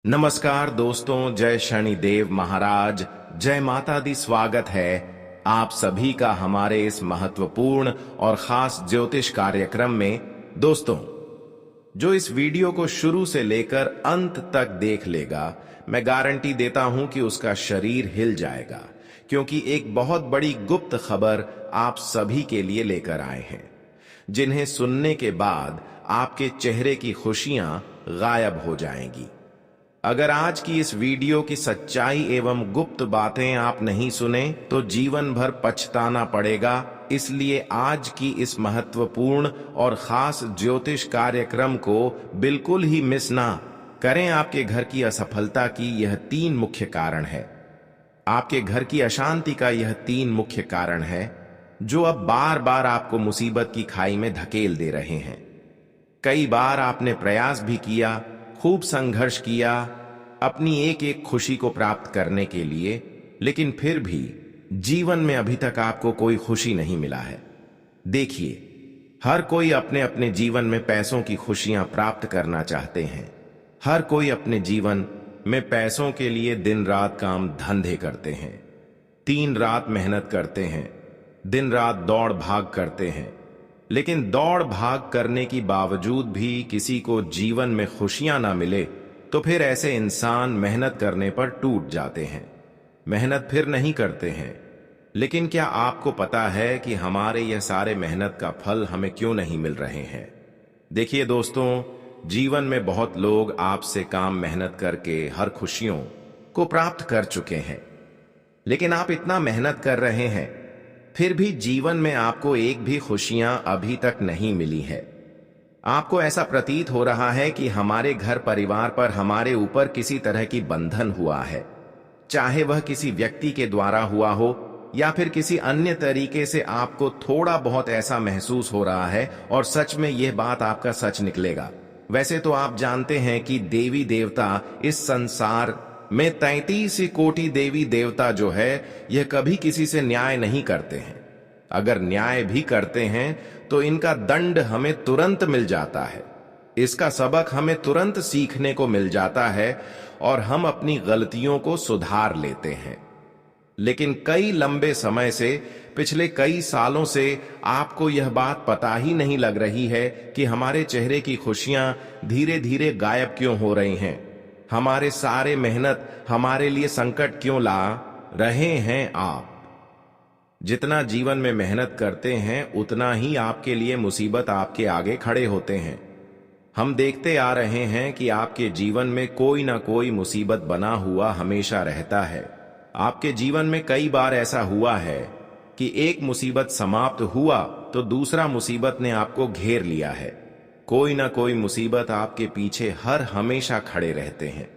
नमस्कार दोस्तों, जय शनिदेव महाराज, जय माता दी। स्वागत है आप सभी का हमारे इस महत्वपूर्ण और खास ज्योतिष कार्यक्रम में। दोस्तों, जो इस वीडियो को शुरू से लेकर अंत तक देख लेगा, मैं गारंटी देता हूं कि उसका शरीर हिल जाएगा, क्योंकि एक बहुत बड़ी गुप्त खबर आप सभी के लिए लेकर आए हैं, जिन्हें सुनने के बाद आपके चेहरे की खुशियां गायब हो जाएंगी। अगर आज की इस वीडियो की सच्चाई एवं गुप्त बातें आप नहीं सुने तो जीवन भर पछताना पड़ेगा। इसलिए आज की इस महत्वपूर्ण और खास ज्योतिष कार्यक्रम को बिल्कुल ही मिस ना करें। आपके घर की असफलता की यह 3 मुख्य कारण है। आपके घर की अशांति का यह 3 मुख्य कारण है, जो अब बार बार आपको मुसीबत की खाई में धकेल दे रहे हैं। कई बार आपने प्रयास भी किया, खूब संघर्ष किया अपनी एक एक खुशी को प्राप्त करने के लिए, लेकिन फिर भी जीवन में अभी तक आपको कोई खुशी नहीं मिला है। देखिए, हर कोई अपने अपने जीवन में पैसों की खुशियां प्राप्त करना चाहते हैं। हर कोई अपने जीवन में पैसों के लिए दिन रात काम धंधे करते हैं, 3 रात मेहनत करते हैं, दिन रात दौड़ भाग करते हैं। लेकिन दौड़ भाग करने की बावजूद भी किसी को जीवन में खुशियां ना मिले तो फिर ऐसे इंसान मेहनत करने पर टूट जाते हैं, मेहनत फिर नहीं करते हैं। लेकिन क्या आपको पता है कि हमारे यह सारे मेहनत का फल हमें क्यों नहीं मिल रहे हैं? देखिए दोस्तों, जीवन में बहुत लोग आपसे काम मेहनत करके हर खुशियों को प्राप्त कर चुके हैं, लेकिन आप इतना मेहनत कर रहे हैं, फिर भी जीवन में आपको एक भी खुशियां अभी तक नहीं मिली है। आपको ऐसा प्रतीत हो रहा है कि हमारे घर परिवार पर हमारे ऊपर किसी तरह की बंधन हुआ है, चाहे वह किसी व्यक्ति के द्वारा हुआ हो या फिर किसी अन्य तरीके से। आपको थोड़ा बहुत ऐसा महसूस हो रहा है और सच में यह बात आपका सच निकलेगा। वैसे तो आप जानते हैं कि देवी देवता इस संसार में 33 कोटि देवी देवता जो है, यह कभी किसी से न्याय नहीं करते हैं। अगर न्याय भी करते हैं तो इनका दंड हमें तुरंत मिल जाता है, इसका सबक हमें तुरंत सीखने को मिल जाता है और हम अपनी गलतियों को सुधार लेते हैं। लेकिन कई लंबे समय से, पिछले कई सालों से आपको यह बात पता ही नहीं लग रही है कि हमारे चेहरे की खुशियां धीरे धीरे गायब क्यों हो रही हैं। हमारे सारे मेहनत हमारे लिए संकट क्यों ला रहे हैं। आप जितना जीवन में मेहनत करते हैं, उतना ही आपके लिए मुसीबत आपके आगे खड़े होते हैं। हम देखते आ रहे हैं कि आपके जीवन में कोई ना कोई मुसीबत बना हुआ हमेशा रहता है। आपके जीवन में कई बार ऐसा हुआ है कि एक मुसीबत समाप्त हुआ तो दूसरा मुसीबत ने आपको घेर लिया है। कोई ना कोई मुसीबत आपके पीछे हर हमेशा खड़े रहते हैं।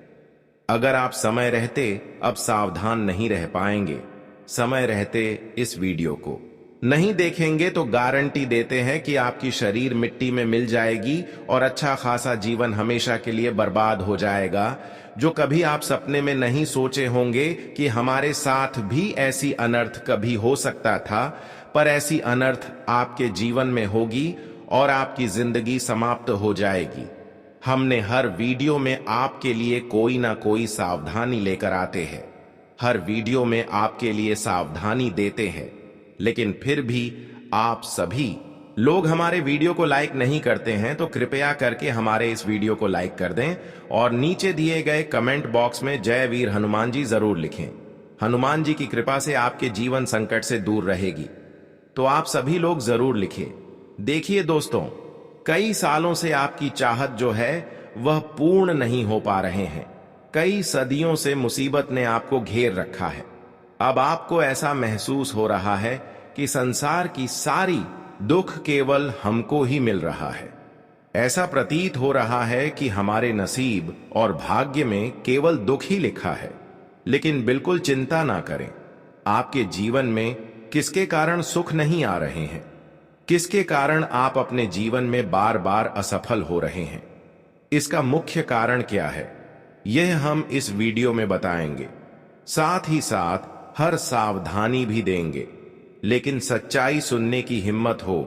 अगर आप समय रहते अब सावधान नहीं रह पाएंगे, समय रहते इस वीडियो को नहीं देखेंगे तो गारंटी देते हैं कि आपकी शरीर मिट्टी में मिल जाएगी और अच्छा खासा जीवन हमेशा के लिए बर्बाद हो जाएगा, जो कभी आप सपने में नहीं सोचे होंगे कि हमारे साथ भी ऐसी अनर्थ कभी हो सकता था। पर ऐसी अनर्थ आपके जीवन में होगी और आपकी जिंदगी समाप्त हो जाएगी। हमने हर वीडियो में आपके लिए कोई ना कोई सावधानी लेकर आते हैं, हर वीडियो में आपके लिए सावधानी देते हैं, लेकिन फिर भी आप सभी लोग हमारे वीडियो को लाइक नहीं करते हैं। तो कृपया करके हमारे इस वीडियो को लाइक कर दें और नीचे दिए गए कमेंट बॉक्स में जय वीर हनुमान जी जरूर लिखें। हनुमान जी की कृपा से आपके जीवन संकट से दूर रहेगी, तो आप सभी लोग जरूर लिखें। देखिए दोस्तों, कई सालों से आपकी चाहत जो है वह पूर्ण नहीं हो पा रहे हैं। कई सदियों से मुसीबत ने आपको घेर रखा है। अब आपको ऐसा महसूस हो रहा है कि संसार की सारी दुख केवल हमको ही मिल रहा है। ऐसा प्रतीत हो रहा है कि हमारे नसीब और भाग्य में केवल दुख ही लिखा है। लेकिन बिल्कुल चिंता ना करें, आपके जीवन में किसके कारण सुख नहीं आ रहे हैं, किसके कारण आप अपने जीवन में बार बार असफल हो रहे हैं, इसका मुख्य कारण क्या है, यह हम इस वीडियो में बताएंगे। साथ ही साथ हर सावधानी भी देंगे। लेकिन सच्चाई सुनने की हिम्मत हो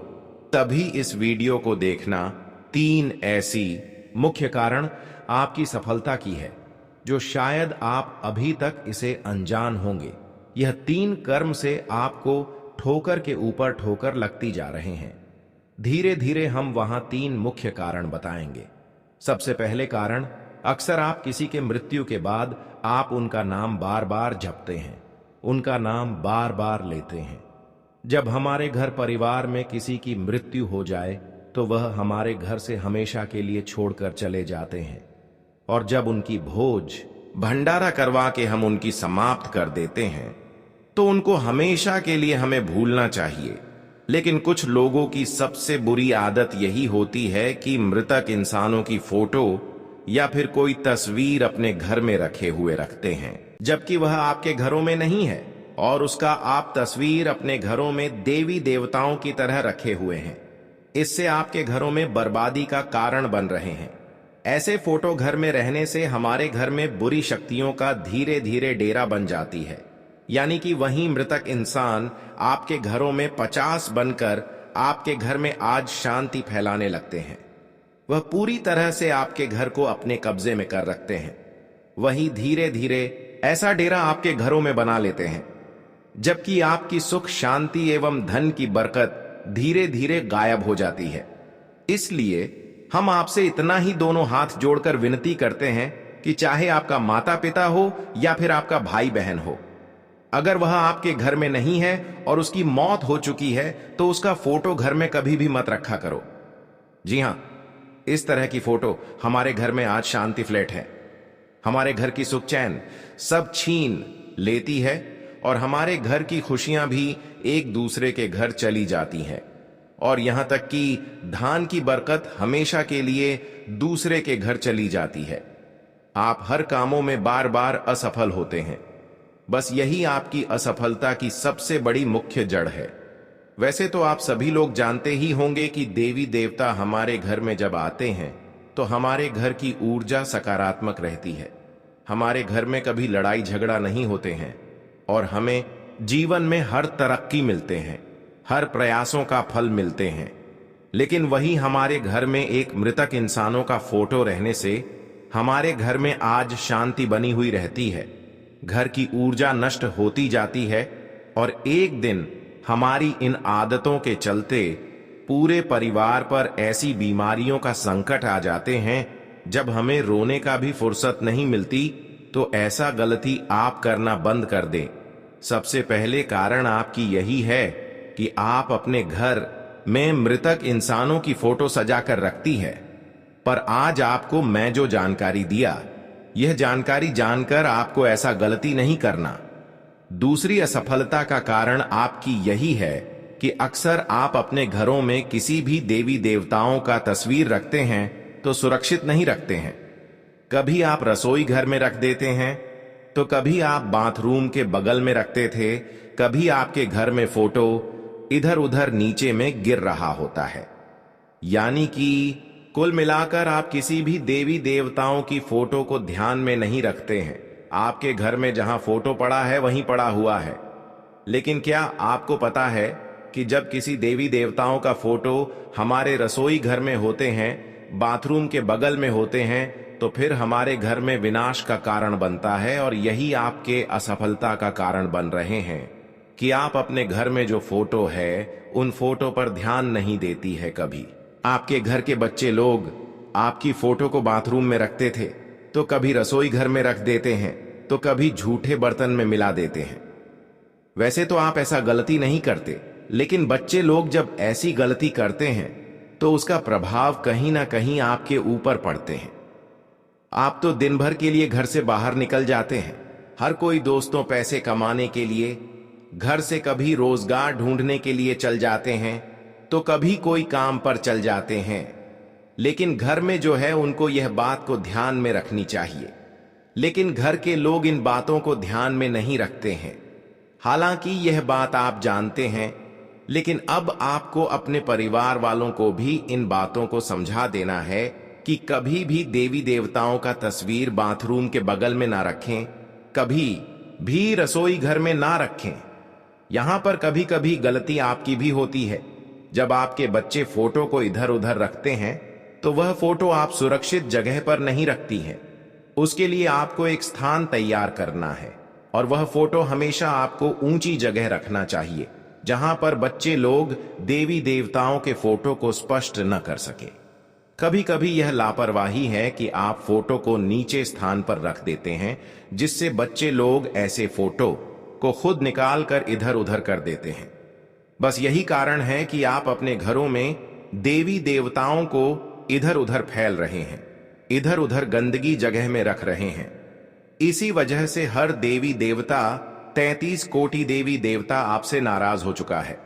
तभी इस वीडियो को देखना। 3 ऐसी मुख्य कारण आपकी सफलता की है। जो शायद आप अभी तक इसे अनजान होंगे। यह 3 कर्म से आपको ठोकर के ऊपर ठोकर लगती जा रहे हैं। धीरे धीरे हम वहां 3 मुख्य कारण बताएंगे। सबसे पहले कारण, अक्सर आप किसी के मृत्यु के बाद आप उनका नाम बार बार जपते हैं, उनका नाम बार बार लेते हैं। जब हमारे घर परिवार में किसी की मृत्यु हो जाए तो वह हमारे घर से हमेशा के लिए छोड़कर चले जाते हैं, और जब उनकी भोज भंडारा करवा के हम उनकी समाप्त कर देते हैं तो उनको हमेशा के लिए हमें भूलना चाहिए। लेकिन कुछ लोगों की सबसे बुरी आदत यही होती है कि मृतक इंसानों की फोटो या फिर कोई तस्वीर अपने घर में रखे हुए रखते हैं, जबकि वह आपके घरों में नहीं है, और उसका आप तस्वीर अपने घरों में देवी देवताओं की तरह रखे हुए हैं। इससे आपके घरों में बर्बादी का कारण बन रहे हैं। ऐसे फोटो घर में रहने से हमारे घर में बुरी शक्तियों का धीरे धीरे डेरा बन जाती है, यानी कि वही मृतक इंसान आपके घरों में 50 बनकर आपके घर में आज शांति फैलाने लगते हैं। वह पूरी तरह से आपके घर को अपने कब्जे में कर रखते हैं। वही धीरे धीरे ऐसा डेरा आपके घरों में बना लेते हैं, जबकि आपकी सुख शांति एवं धन की बरकत धीरे धीरे गायब हो जाती है। इसलिए हम आपसे इतना ही दोनों हाथ जोड़कर विनती करते हैं कि चाहे आपका माता पिता हो या फिर आपका भाई बहन हो, अगर वह आपके घर में नहीं है और उसकी मौत हो चुकी है तो उसका फोटो घर में कभी भी मत रखा करो। जी हां, इस तरह की फोटो हमारे घर में आज शांति फ्लैट है। हमारे घर की सुख चैन सब छीन लेती है और हमारे घर की खुशियां भी एक दूसरे के घर चली जाती हैं, और यहां तक कि धान की बरकत हमेशा के लिए दूसरे के घर चली जाती है। आप हर कामों में बार बार असफल होते हैं। बस यही आपकी असफलता की सबसे बड़ी मुख्य जड़ है। वैसे तो आप सभी लोग जानते ही होंगे कि देवी देवता हमारे घर में जब आते हैं तो हमारे घर की ऊर्जा सकारात्मक रहती है। हमारे घर में कभी लड़ाई झगड़ा नहीं होते हैं और हमें जीवन में हर तरक्की मिलते हैं, हर प्रयासों का फल मिलते हैं। लेकिन वही हमारे घर में एक मृतक इंसानों का फोटो रहने से हमारे घर में आज शांति बनी हुई रहती है। घर की ऊर्जा नष्ट होती जाती है और एक दिन हमारी इन आदतों के चलते पूरे परिवार पर ऐसी बीमारियों का संकट आ जाते हैं जब हमें रोने का भी फुर्सत नहीं मिलती। तो ऐसा गलती आप करना बंद कर दें। सबसे पहले कारण आपकी यही है कि आप अपने घर में मृतक इंसानों की फोटो सजाकर रखती है। पर आज आपको मैं जो जानकारी दिया, यह जानकारी जानकर आपको ऐसा गलती नहीं करना। दूसरी असफलता का कारण आपकी यही है कि अक्सर आप अपने घरों में किसी भी देवी देवताओं का तस्वीर रखते हैं तो सुरक्षित नहीं रखते हैं। कभी आप रसोई घर में रख देते हैं तो कभी आप बाथरूम के बगल में रखते थे, कभी आपके घर में फोटो इधर उधर नीचे में गिर रहा होता है। यानी कि कुल मिलाकर आप किसी भी देवी देवताओं की फोटो को ध्यान में नहीं रखते हैं। आपके घर में जहां फोटो पड़ा है वहीं पड़ा हुआ है। लेकिन क्या आपको पता है कि जब किसी देवी देवताओं का फोटो हमारे रसोई घर में होते हैं, बाथरूम के बगल में होते हैं, तो फिर हमारे घर में विनाश का कारण बनता है। और यही आपके असफलता का कारण बन रहे हैं कि आप अपने घर में जो फोटो है उन फोटो पर ध्यान नहीं देती है। कभी आपके घर के बच्चे लोग आपकी फोटो को बाथरूम में रखते थे तो कभी रसोई घर में रख देते हैं तो कभी झूठे बर्तन में मिला देते हैं। वैसे तो आप ऐसा गलती नहीं करते, लेकिन बच्चे लोग जब ऐसी गलती करते हैं तो उसका प्रभाव कहीं ना कहीं आपके ऊपर पड़ते हैं। आप तो दिन भर के लिए घर से बाहर निकल जाते हैं, हर कोई दोस्तों पैसे कमाने के लिए घर से कभी रोजगार ढूंढने के लिए चल जाते हैं तो कभी कोई काम पर चल जाते हैं। लेकिन घर में जो है उनको यह बात को ध्यान में रखनी चाहिए, लेकिन घर के लोग इन बातों को ध्यान में नहीं रखते हैं। हालांकि यह बात आप जानते हैं, लेकिन अब आपको अपने परिवार वालों को भी इन बातों को समझा देना है कि कभी भी देवी देवताओं का तस्वीर बाथरूम के बगल में ना रखें, कभी भी रसोई घर में ना रखें। यहां पर कभी कभी गलती आपकी भी होती है। जब आपके बच्चे फोटो को इधर उधर रखते हैं तो वह फोटो आप सुरक्षित जगह पर नहीं रखती हैं। उसके लिए आपको एक स्थान तैयार करना है और वह फोटो हमेशा आपको ऊंची जगह रखना चाहिए, जहां पर बच्चे लोग देवी देवताओं के फोटो को स्पष्ट न कर सके। कभी कभी यह लापरवाही है कि आप फोटो को नीचे स्थान पर रख देते हैं, जिससे बच्चे लोग ऐसे फोटो को खुद निकाल कर इधर उधर कर देते हैं। बस यही कारण है कि आप अपने घरों में देवी देवताओं को इधर उधर फैल रहे हैं, इधर उधर गंदगी जगह में रख रहे हैं। इसी वजह से हर देवी देवता 33 कोटि देवी देवता आपसे नाराज हो चुका है।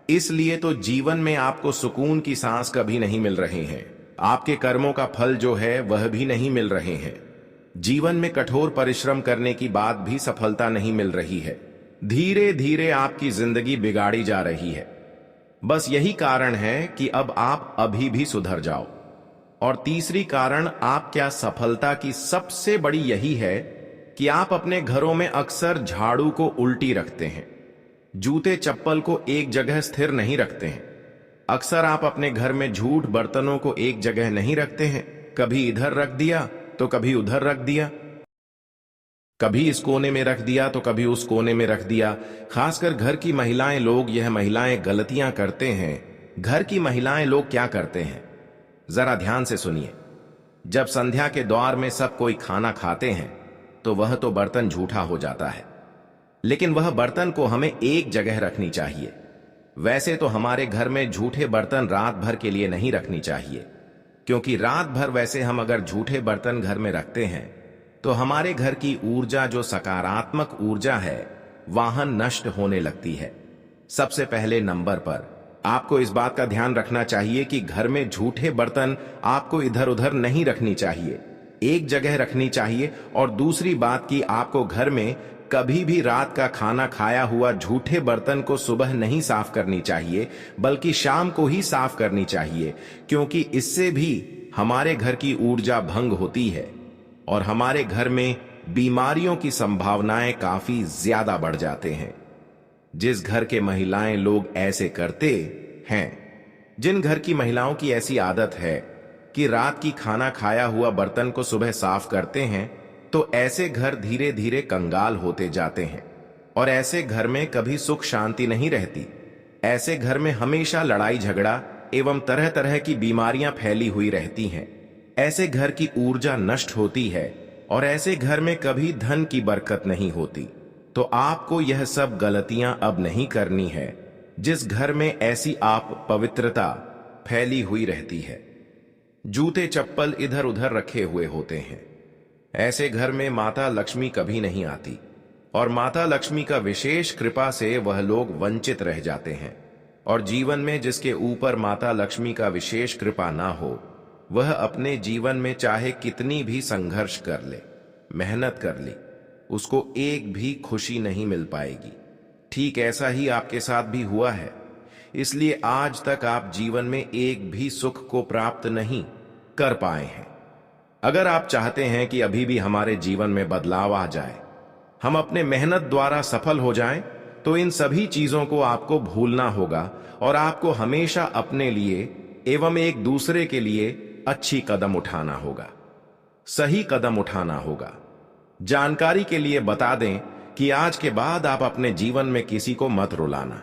इसलिए तो जीवन में आपको सुकून की सांस कभी नहीं मिल रहे हैं, आपके कर्मों का फल जो है वह भी नहीं मिल रहे हैं। जीवन में कठोर परिश्रम करने की बात भी सफलता नहीं मिल रही है। धीरे धीरे आपकी जिंदगी बिगाड़ी जा रही है। बस यही कारण है कि अब आप अभी भी सुधर जाओ। और तीसरी कारण आप क्या सफलता की सबसे बड़ी यही है कि आप अपने घरों में अक्सर झाड़ू को उल्टी रखते हैं, जूते चप्पल को एक जगह स्थिर नहीं रखते हैं। अक्सर आप अपने घर में झूठ बर्तनों को एक जगह नहीं रखते हैं, कभी इधर रख दिया तो कभी उधर रख दिया, कभी इस कोने में रख दिया तो कभी उस कोने में रख दिया। खासकर घर की महिलाएं लोग यह महिलाएं गलतियां करते हैं। घर की महिलाएं लोग क्या करते हैं, जरा ध्यान से सुनिए। जब संध्या के द्वार में सब कोई खाना खाते हैं तो वह तो बर्तन झूठा हो जाता है, लेकिन वह बर्तन को हमें एक जगह रखनी चाहिए। वैसे तो हमारे घर में झूठे बर्तन रात भर के लिए नहीं रखनी चाहिए, क्योंकि रात भर वैसे हम अगर झूठे बर्तन घर में रखते हैं तो हमारे घर की ऊर्जा, जो सकारात्मक ऊर्जा है, वहां नष्ट होने लगती है। सबसे पहले नंबर पर आपको इस बात का ध्यान रखना चाहिए कि घर में झूठे बर्तन आपको इधर उधर नहीं रखनी चाहिए, एक जगह रखनी चाहिए। और दूसरी बात कि आपको घर में कभी भी रात का खाना खाया हुआ झूठे बर्तन को सुबह नहीं साफ करनी चाहिए, बल्कि शाम को ही साफ करनी चाहिए, क्योंकि इससे भी हमारे घर की ऊर्जा भंग होती है और हमारे घर में बीमारियों की संभावनाएं काफी ज्यादा बढ़ जाते हैं। जिस घर के महिलाएं लोग ऐसे करते हैं, जिन घर की महिलाओं की ऐसी आदत है कि रात की खाना खाया हुआ बर्तन को सुबह साफ करते हैं, तो ऐसे घर धीरे धीरे कंगाल होते जाते हैं और ऐसे घर में कभी सुख शांति नहीं रहती। ऐसे घर में हमेशा लड़ाई झगड़ा एवं तरह तरह की बीमारियां फैली हुई रहती हैं। ऐसे घर की ऊर्जा नष्ट होती है और ऐसे घर में कभी धन की बरकत नहीं होती। तो आपको यह सब गलतियां अब नहीं करनी है, जिस घर में ऐसी आप पवित्रता फैली हुई रहती है। जूते चप्पल इधर उधर रखे हुए होते हैं, ऐसे घर में माता लक्ष्मी कभी नहीं आती और माता लक्ष्मी का विशेष कृपा से वह लोग वंचित रह जाते हैं। और जीवन में जिसके ऊपर माता लक्ष्मी का विशेष कृपा ना हो, वह अपने जीवन में चाहे कितनी भी संघर्ष कर ले, मेहनत कर ले, उसको एक भी खुशी नहीं मिल पाएगी। ठीक ऐसा ही आपके साथ भी हुआ है, इसलिए आज तक आप जीवन में एक भी सुख को प्राप्त नहीं कर पाए हैं। अगर आप चाहते हैं कि अभी भी हमारे जीवन में बदलाव आ जाए, हम अपने मेहनत द्वारा सफल हो जाएं, तो इन सभी चीजों को आपको भूलना होगा और आपको हमेशा अपने लिए एवं एक दूसरे के लिए अच्छी कदम उठाना होगा, सही कदम उठाना होगा। जानकारी के लिए बता दें कि आज के बाद आप अपने जीवन में किसी को मत रुलाना।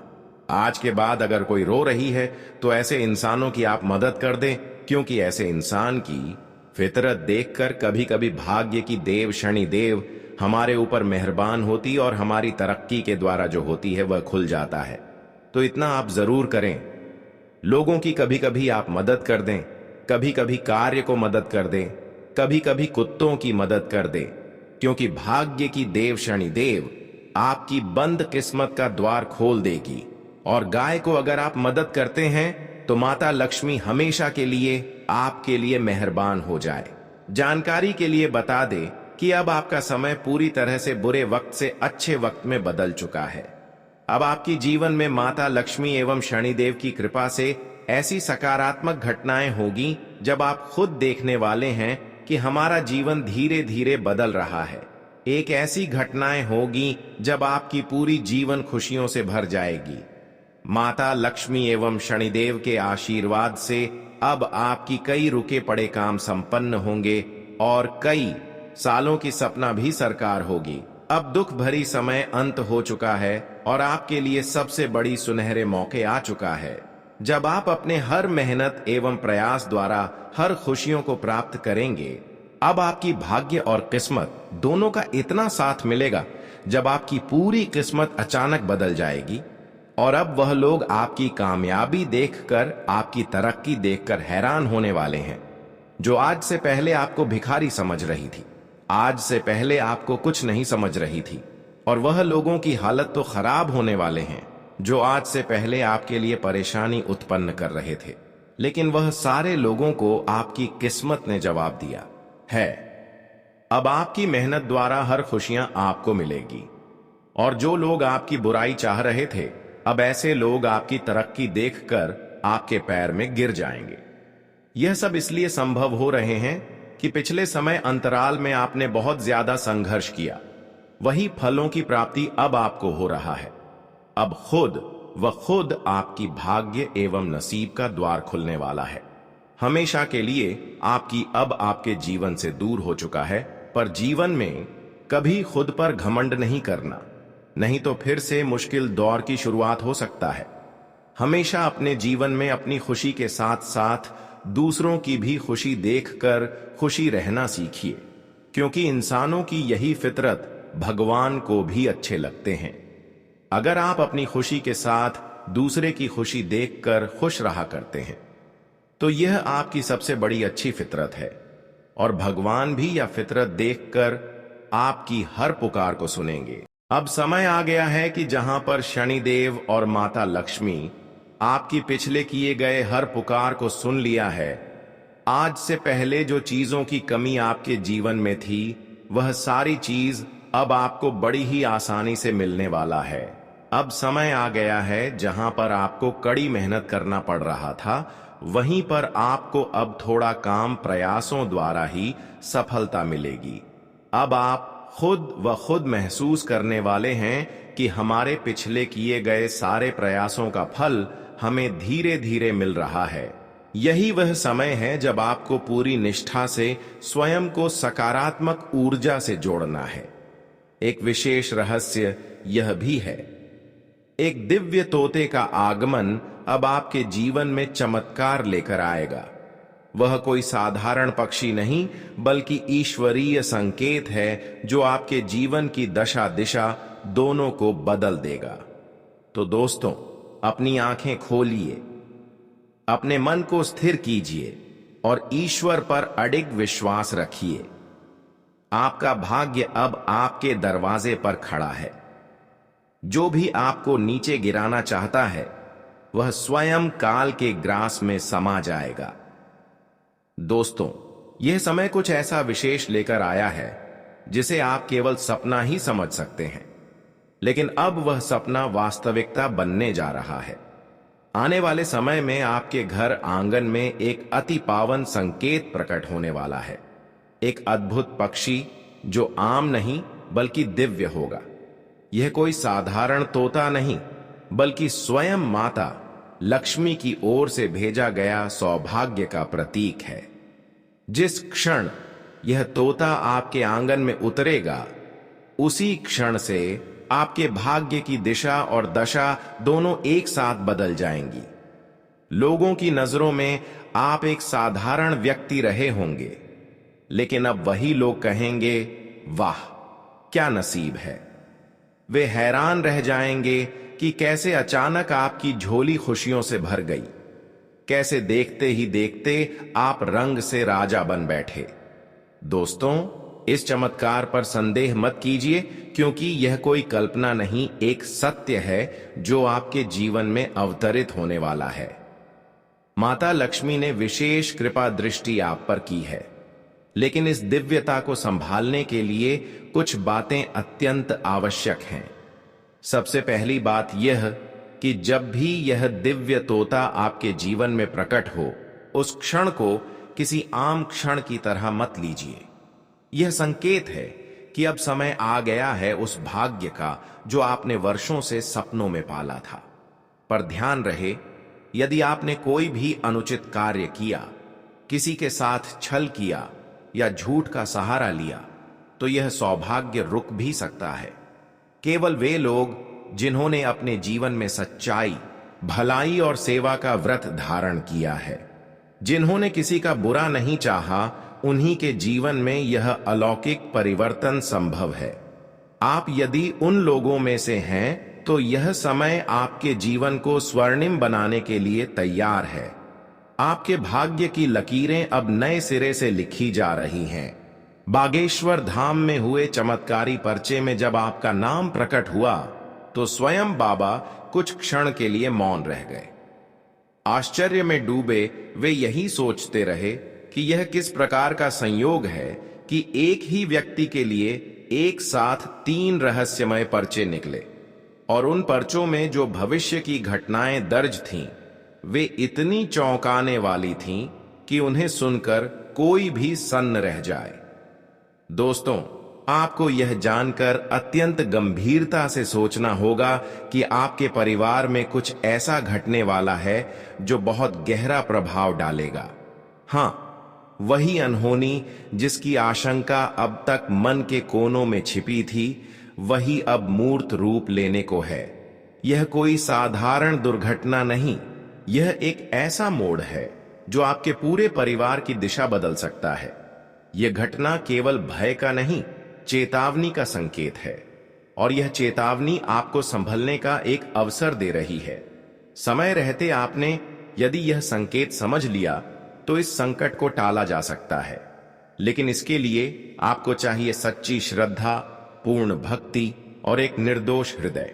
आज के बाद अगर कोई रो रही है तो ऐसे इंसानों की आप मदद कर दें, क्योंकि ऐसे इंसान की फितरत देखकर कभी कभी भाग्य की देव शनि देव हमारे ऊपर मेहरबान होती और हमारी तरक्की के द्वारा जो होती है वह खुल जाता है। तो इतना आप जरूर करें, लोगों की कभी कभी आप मदद कर दें, कभी कभी कार्य को मदद कर दें, कभी कभी कुत्तों की मदद कर दें, क्योंकि भाग्य की देव शनि देव आपकी बंद किस्मत का द्वार खोल देगी। और गाय को अगर आप मदद करते हैं तो माता लक्ष्मी हमेशा के लिए आपके लिए मेहरबान हो जाए। जानकारी के लिए बता दे कि अब आपका समय पूरी तरह से बुरे वक्त से अच्छे वक्त में बदल चुका है। अब आपकी जीवन में माता लक्ष्मी एवं शनिदेव की कृपा से ऐसी सकारात्मक घटनाएं होगी जब आप खुद देखने वाले हैं कि हमारा जीवन धीरे धीरे बदल रहा है। एक ऐसी घटनाएं होगी जब आपकी पूरी जीवन खुशियों से भर जाएगी। माता लक्ष्मी एवं शनिदेव के आशीर्वाद से अब आपकी कई रुके पड़े काम संपन्न होंगे और कई सालों की सपना भी सरकार होगी। अब दुख भरी समय अंत हो चुका है और आपके लिए सबसे बड़ी सुनहरे मौके आ चुका है, जब आप अपने हर मेहनत एवं प्रयास द्वारा हर खुशियों को प्राप्त करेंगे। अब आपकी भाग्य और किस्मत दोनों का इतना साथ मिलेगा, जब आपकी पूरी किस्मत अचानक बदल जाएगी। और अब वह लोग आपकी कामयाबी देखकर, आपकी तरक्की देखकर हैरान होने वाले हैं, जो आज से पहले आपको भिखारी समझ रही थी, आज से पहले आपको कुछ नहीं समझ रही थी। और वह लोगों की हालत तो खराब होने वाले हैं, जो आज से पहले आपके लिए परेशानी उत्पन्न कर रहे थे, लेकिन वह सारे लोगों को आपकी किस्मत ने जवाब दिया है। अब आपकी मेहनत द्वारा हर खुशियां आपको मिलेगी। और जो लोग आपकी बुराई चाह रहे थे, अब ऐसे लोग आपकी तरक्की देखकर आपके पैर में गिर जाएंगे। यह सब इसलिए संभव हो रहे हैं कि पिछले समय अंतराल में आपने बहुत ज्यादा संघर्ष किया, वही फलों की प्राप्ति अब आपको हो रहा है। अब खुद आपकी भाग्य एवं नसीब का द्वार खुलने वाला है। हमेशा के लिए आपकी अब आपके जीवन से दूर हो चुका है। पर जीवन में कभी खुद पर घमंड नहीं करना, नहीं तो फिर से मुश्किल दौर की शुरुआत हो सकता है। हमेशा अपने जीवन में अपनी खुशी के साथ साथ दूसरों की भी खुशी देखकर खुशी रहना सीखिए, क्योंकि इंसानों की यही फितरत भगवान को भी अच्छे लगते हैं। अगर आप अपनी खुशी के साथ दूसरे की खुशी देखकर खुश रहा करते हैं, तो यह आपकी सबसे बड़ी अच्छी फितरत है, और भगवान भी यह फितरत देखकर आपकी हर पुकार को सुनेंगे। अब समय आ गया है कि जहां पर शनिदेव और माता लक्ष्मी आपकी पिछले किए गए हर पुकार को सुन लिया है, आज से पहले जो चीजों की कमी आपके जीवन में थी, वह सारी चीज अब आपको बड़ी ही आसानी से मिलने वाला है। अब समय आ गया है जहां पर आपको कड़ी मेहनत करना पड़ रहा था, वहीं पर आपको अब थोड़ा काम प्रयासों द्वारा ही सफलता मिलेगी। अब आप खुद महसूस करने वाले हैं कि हमारे पिछले किए गए सारे प्रयासों का फल हमें धीरे धीरे मिल रहा है। यही वह समय है जब आपको पूरी निष्ठा से स्वयं को सकारात्मक ऊर्जा से जोड़ना है। एक विशेष रहस्य यह भी है, एक दिव्य तोते का आगमन अब आपके जीवन में चमत्कार लेकर आएगा। वह कोई साधारण पक्षी नहीं, बल्कि ईश्वरीय संकेत है, जो आपके जीवन की दशा दिशा दोनों को बदल देगा। तो दोस्तों, अपनी आंखें खोलिए, अपने मन को स्थिर कीजिए और ईश्वर पर अडिग विश्वास रखिए। आपका भाग्य अब आपके दरवाजे पर खड़ा है। जो भी आपको नीचे गिराना चाहता है, वह स्वयं काल के ग्रास में समा जाएगा। दोस्तों, यह समय कुछ ऐसा विशेष लेकर आया है जिसे आप केवल सपना ही समझ सकते हैं, लेकिन अब वह सपना वास्तविकता बनने जा रहा है। आने वाले समय में आपके घर आंगन में एक अति पावन संकेत प्रकट होने वाला है। एक अद्भुत पक्षी जो आम नहीं बल्कि दिव्य होगा। यह कोई साधारण तोता नहीं, बल्कि स्वयं माता लक्ष्मी की ओर से भेजा गया सौभाग्य का प्रतीक है। जिस क्षण यह तोता आपके आंगन में उतरेगा, उसी क्षण से आपके भाग्य की दिशा और दशा दोनों एक साथ बदल जाएंगी। लोगों की नजरों में आप एक साधारण व्यक्ति रहे होंगे, लेकिन अब वही लोग कहेंगे, वाह क्या नसीब है। वे हैरान रह जाएंगे कि कैसे अचानक आपकी झोली खुशियों से भर गई, कैसे देखते ही देखते आप रंग से राजा बन बैठे। दोस्तों, इस चमत्कार पर संदेह मत कीजिए, क्योंकि यह कोई कल्पना नहीं, एक सत्य है जो आपके जीवन में अवतरित होने वाला है। माता लक्ष्मी ने विशेष कृपा दृष्टि आप पर की है, लेकिन इस दिव्यता को संभालने के लिए कुछ बातें अत्यंत आवश्यक हैं। सबसे पहली बात यह कि जब भी यह दिव्य तोता आपके जीवन में प्रकट हो, उस क्षण को किसी आम क्षण की तरह मत लीजिए। यह संकेत है कि अब समय आ गया है उस भाग्य का जो आपने वर्षों से सपनों में पाला था। पर ध्यान रहे, यदि आपने कोई भी अनुचित कार्य किया, किसी के साथ छल किया या झूठ का सहारा लिया, तो यह सौभाग्य रुक भी सकता है। केवल वे लोग जिन्होंने अपने जीवन में सच्चाई, भलाई और सेवा का व्रत धारण किया है, जिन्होंने किसी का बुरा नहीं चाहा, उन्हीं के जीवन में यह अलौकिक परिवर्तन संभव है। आप यदि उन लोगों में से हैं, तो यह समय आपके जीवन को स्वर्णिम बनाने के लिए तैयार है। आपके भाग्य की लकीरें अब नए सिरे से लिखी जा रही हैं। बागेश्वर धाम में हुए चमत्कारी पर्चे में जब आपका नाम प्रकट हुआ, तो स्वयं बाबा कुछ क्षण के लिए मौन रह गए। आश्चर्य में डूबे वे यही सोचते रहे कि यह किस प्रकार का संयोग है कि एक ही व्यक्ति के लिए एक साथ 3 रहस्यमय पर्चे निकले, और उन पर्चों में जो भविष्य की घटनाएं दर्ज थीं, वे इतनी चौंकाने वाली थीं कि उन्हें सुनकर कोई भी सन्न रह जाए। दोस्तों, आपको यह जानकर अत्यंत गंभीरता से सोचना होगा कि आपके परिवार में कुछ ऐसा घटने वाला है जो बहुत गहरा प्रभाव डालेगा। हाँ, वही अनहोनी जिसकी आशंका अब तक मन के कोनों में छिपी थी, वही अब मूर्त रूप लेने को है। यह कोई साधारण दुर्घटना नहीं, यह एक ऐसा मोड़ है जो आपके पूरे परिवार की दिशा बदल सकता है। यह घटना केवल भय का नहीं, चेतावनी का संकेत है, और यह चेतावनी आपको संभलने का एक अवसर दे रही है। समय रहते आपने यदि यह संकेत समझ लिया, तो इस संकट को टाला जा सकता है। लेकिन इसके लिए आपको चाहिए सच्ची श्रद्धा, पूर्ण भक्ति और एक निर्दोष हृदय।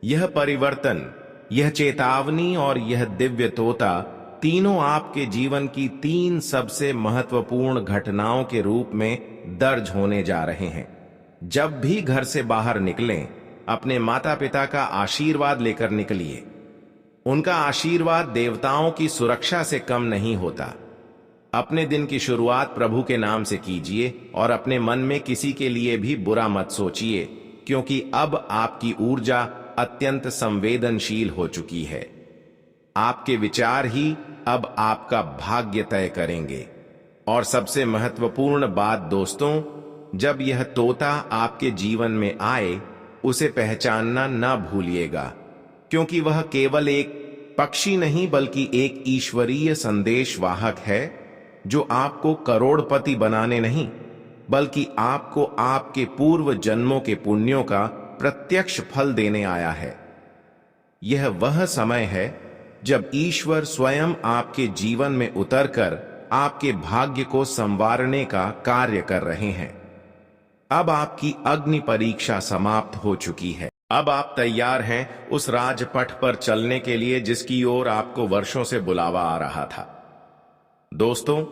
यह परिवर्तन, यह चेतावनी और यह दिव्य तोता, तीनों आपके जीवन की 3 सबसे महत्वपूर्ण घटनाओं के रूप में दर्ज होने जा रहे हैं। जब भी घर से बाहर निकलें, अपने माता पिता का आशीर्वाद लेकर निकलिए। उनका आशीर्वाद देवताओं की सुरक्षा से कम नहीं होता। अपने दिन की शुरुआत प्रभु के नाम से कीजिए और अपने मन में किसी के लिए भी बुरा मत सोचिए, क्योंकि अब आपकी ऊर्जा अत्यंत संवेदनशील हो चुकी है। आपके विचार ही अब आपका भाग्य तय करेंगे। और सबसे महत्वपूर्ण बात दोस्तों, जब यह तोता आपके जीवन में आए, उसे पहचानना ना भूलिएगा, क्योंकि वह केवल एक पक्षी नहीं बल्कि एक ईश्वरीय संदेश वाहक है, जो आपको करोड़पति बनाने नहीं, बल्कि आपको आपके पूर्व जन्मों के पुण्यों का प्रत्यक्ष फल देने आया है। यह वह समय है जब ईश्वर स्वयं आपके जीवन में उतरकर आपके भाग्य को संवारने का कार्य कर रहे हैं। अब आपकी अग्नि परीक्षा समाप्त हो चुकी है। अब आप तैयार हैं उस राजपथ पर चलने के लिए जिसकी ओर आपको वर्षों से बुलावा आ रहा था। दोस्तों,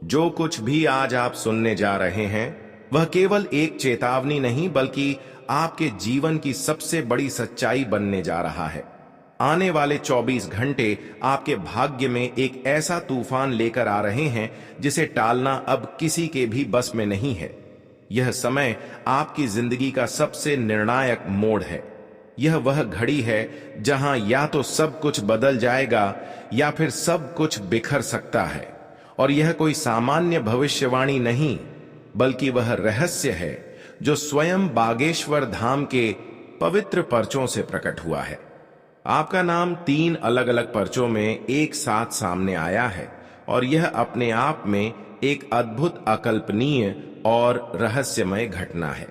जो कुछ भी आज आप सुनने जा रहे हैं, वह केवल एक चेतावनी नहीं बल्कि आपके जीवन की सबसे बड़ी सच्चाई बनने जा रहा है। आने वाले 24 घंटे आपके भाग्य में एक ऐसा तूफान लेकर आ रहे हैं जिसे टालना अब किसी के भी बस में नहीं है। यह समय आपकी जिंदगी का सबसे निर्णायक मोड़ है। यह वह घड़ी है जहां या तो सब कुछ बदल जाएगा या फिर सब कुछ बिखर सकता है। और यह कोई सामान्य भविष्यवाणी नहीं, बल्कि वह रहस्य है जो स्वयं बागेश्वर धाम के पवित्र पर्चों से प्रकट हुआ है। आपका नाम 3 अलग अलग पर्चों में एक साथ सामने आया है, और यह अपने आप में एक अद्भुत, अकल्पनीय और रहस्यमय घटना है।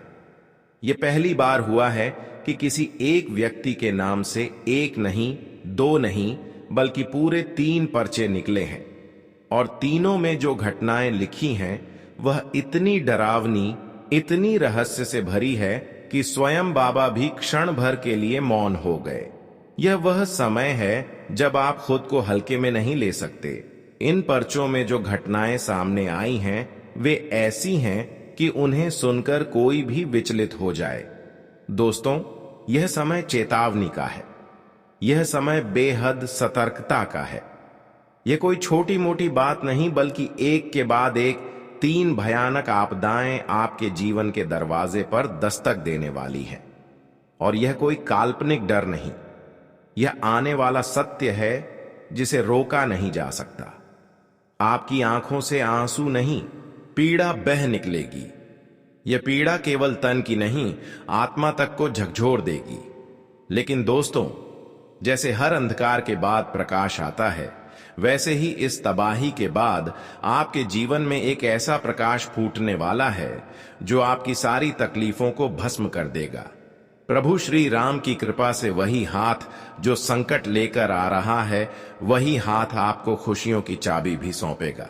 यह पहली बार हुआ है कि किसी एक व्यक्ति के नाम से एक नहीं, 2 नहीं, बल्कि पूरे 3 पर्चे निकले हैं। और तीनों में जो घटनाएं लिखी हैं, वह इतनी डरावनी, इतनी रहस्य से भरी है कि स्वयं बाबा भी क्षण भर के लिए मौन हो गए। यह वह समय है जब आप खुद को हल्के में नहीं ले सकते। इन पर्चों में जो घटनाएं सामने आई हैं, वे ऐसी हैं कि उन्हें सुनकर कोई भी विचलित हो जाए। दोस्तों, यह समय चेतावनी का है। यह समय बेहद सतर्कता का है। यह कोई छोटी मोटी बात नहीं, बल्कि एक के बाद एक 3 भयानक आपदाएं आपके जीवन के दरवाजे पर दस्तक देने वाली हैं। और यह कोई काल्पनिक डर नहीं, यह आने वाला सत्य है जिसे रोका नहीं जा सकता। आपकी आंखों से आंसू नहीं, पीड़ा बह निकलेगी। यह पीड़ा केवल तन की नहीं, आत्मा तक को झकझोर देगी। लेकिन दोस्तों, जैसे हर अंधकार के बाद प्रकाश आता है, वैसे ही इस तबाही के बाद आपके जीवन में एक ऐसा प्रकाश फूटने वाला है जो आपकी सारी तकलीफों को भस्म कर देगा। प्रभु श्री राम की कृपा से वही हाथ जो संकट लेकर आ रहा है, वही हाथ आपको खुशियों की चाबी भी सौंपेगा।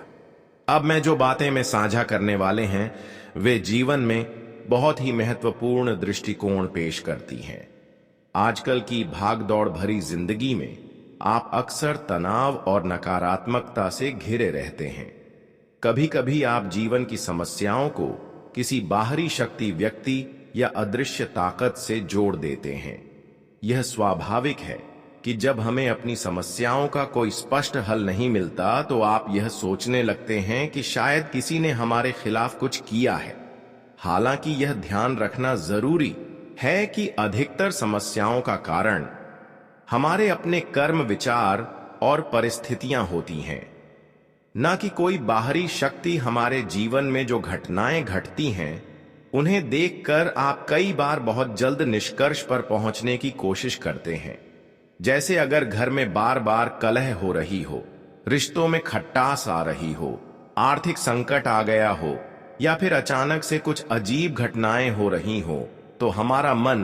अब मैं जो बातें में साझा करने वाले हैं, वे जीवन में बहुत ही महत्वपूर्ण दृष्टिकोण पेश करती हैं। आजकल की भागदौड़ भरी जिंदगी में आप अक्सर तनाव और नकारात्मकता से घिरे रहते हैं। कभी कभी आप जीवन की समस्याओं को किसी बाहरी शक्ति, व्यक्ति या अदृश्य ताकत से जोड़ देते हैं। यह स्वाभाविक है कि जब हमें अपनी समस्याओं का कोई स्पष्ट हल नहीं मिलता, तो आप यह सोचने लगते हैं कि शायद किसी ने हमारे खिलाफ कुछ किया है। हालांकि यह ध्यान रखना जरूरी है कि अधिकतर समस्याओं का कारण हमारे अपने कर्म, विचार और परिस्थितियां होती हैं, न कि कोई बाहरी शक्ति। हमारे जीवन में जो घटनाएं घटती हैं, उन्हें देखकर आप कई बार बहुत जल्द निष्कर्ष पर पहुंचने की कोशिश करते हैं। जैसे अगर घर में बार बार कलह हो रही हो, रिश्तों में खटास आ रही हो, आर्थिक संकट आ गया हो, या फिर अचानक से कुछ अजीब घटनाएं हो रही हो, तो हमारा मन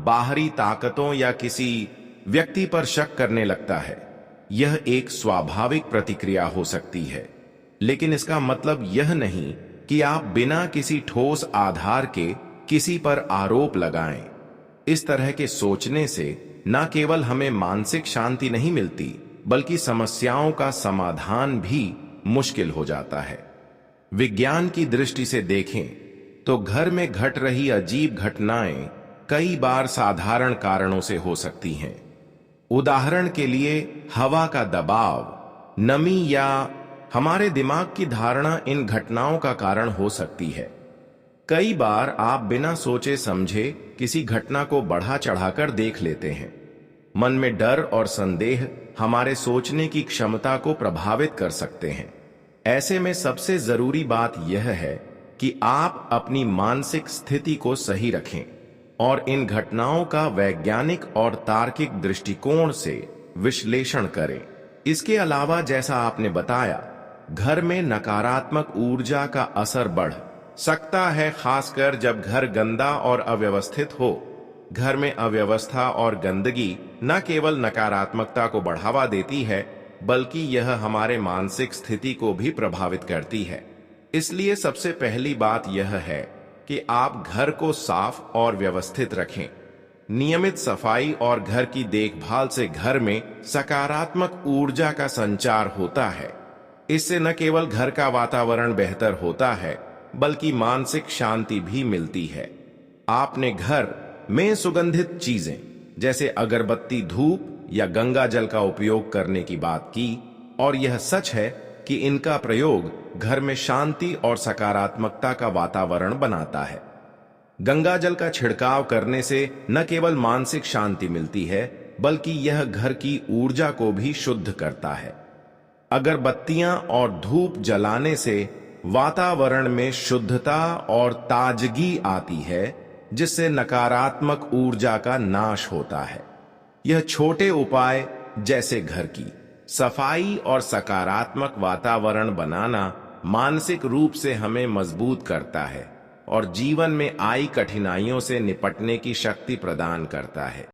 बाहरी ताकतों या किसी व्यक्ति पर शक करने लगता है। यह एक स्वाभाविक प्रतिक्रिया हो सकती है, लेकिन इसका मतलब यह नहीं कि आप बिना किसी ठोस आधार के किसी पर आरोप लगाएं। इस तरह के सोचने से न केवल हमें मानसिक शांति नहीं मिलती, बल्कि समस्याओं का समाधान भी मुश्किल हो जाता है। विज्ञान की दृष्टि से देखें तो घर में घट रही अजीब घटनाएं कई बार साधारण कारणों से हो सकती हैं। उदाहरण के लिए, हवा का दबाव, नमी या हमारे दिमाग की धारणा इन घटनाओं का कारण हो सकती है। कई बार आप बिना सोचे समझे किसी घटना को बढ़ा चढ़ाकर देख लेते हैं। मन में डर और संदेह हमारे सोचने की क्षमता को प्रभावित कर सकते हैं। ऐसे में सबसे जरूरी बात यह है कि आप अपनी मानसिक स्थिति को सही रखें और इन घटनाओं का वैज्ञानिक और तार्किक दृष्टिकोण से विश्लेषण करें। इसके अलावा, जैसा आपने बताया, घर में नकारात्मक ऊर्जा का असर बढ़ सकता है, खासकर जब घर गंदा और अव्यवस्थित हो। घर में अव्यवस्था और गंदगी न केवल नकारात्मकता को बढ़ावा देती है, बल्कि यह हमारे मानसिक स्थिति को भी प्रभावित करती है। इसलिए सबसे पहली बात यह है कि आप घर को साफ और व्यवस्थित रखें। नियमित सफाई और घर की देखभाल से घर में सकारात्मक ऊर्जा का संचार होता है। इससे न केवल घर का वातावरण बेहतर होता है, बल्कि मानसिक शांति भी मिलती है। आपने घर में सुगंधित चीजें जैसे अगरबत्ती, धूप या गंगा जल का उपयोग करने की बात की, और यह सच है कि इनका प्रयोग घर में शांति और सकारात्मकता का वातावरण बनाता है। गंगा जल का छिड़काव करने से न केवल मानसिक शांति मिलती है, बल्कि यह घर की ऊर्जा को भी शुद्ध करता है। अगरबत्तियां और धूप जलाने से वातावरण में शुद्धता और ताजगी आती है, जिससे नकारात्मक ऊर्जा का नाश होता है। यह छोटे उपाय जैसे घर की सफाई और सकारात्मक वातावरण बनाना मानसिक रूप से हमें मजबूत करता है और जीवन में आई कठिनाइयों से निपटने की शक्ति प्रदान करता है।